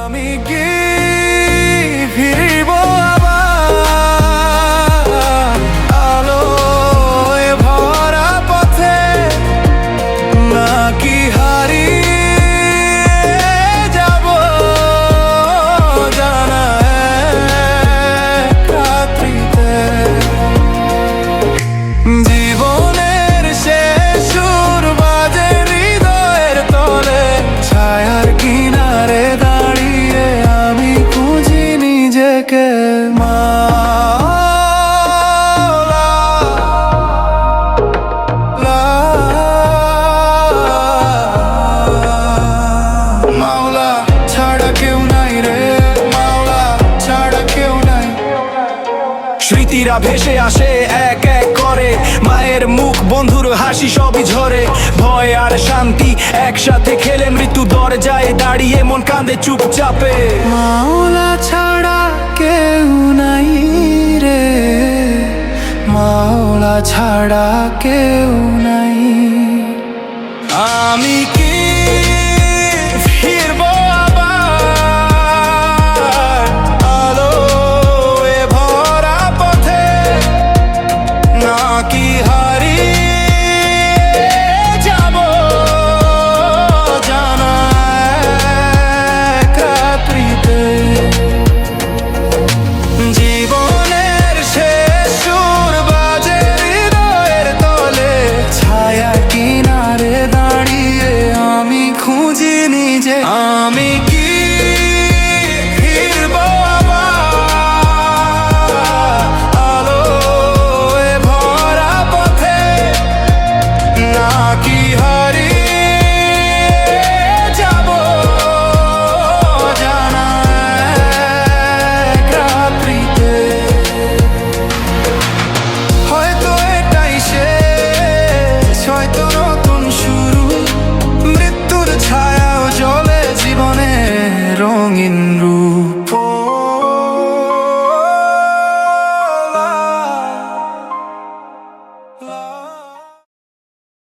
আমি কি ফিরব আবার আলোয় ভরা পথে, নাকি হারিয়ে যাব জানা এক রাত্রিতে। জীবনের শেষ সুর বাজে হৃদয়ের তলে, ছায়ার কিনারে দাঁড়িয়ে আমি খুঁজি নিজেকে। মাওলা, মাওলা ছাড়া কেউ নাই রে, মাওলা ছাড়া কেউ নাই। স্মৃতিরা ভেসে আসে এক এক করে, মায়ের মুখ বন্ধুর হাসি সবই ঝরে। ভয় আর শান্তি একসাথে খেলে, মৃত্যু দরজায় দাঁড়িয়ে মন কাঁদে চুপচাপে। মাওলা ছাড়া কেউ নাই রে, মাওলা ছাড়া কেউ নাই। আমি কি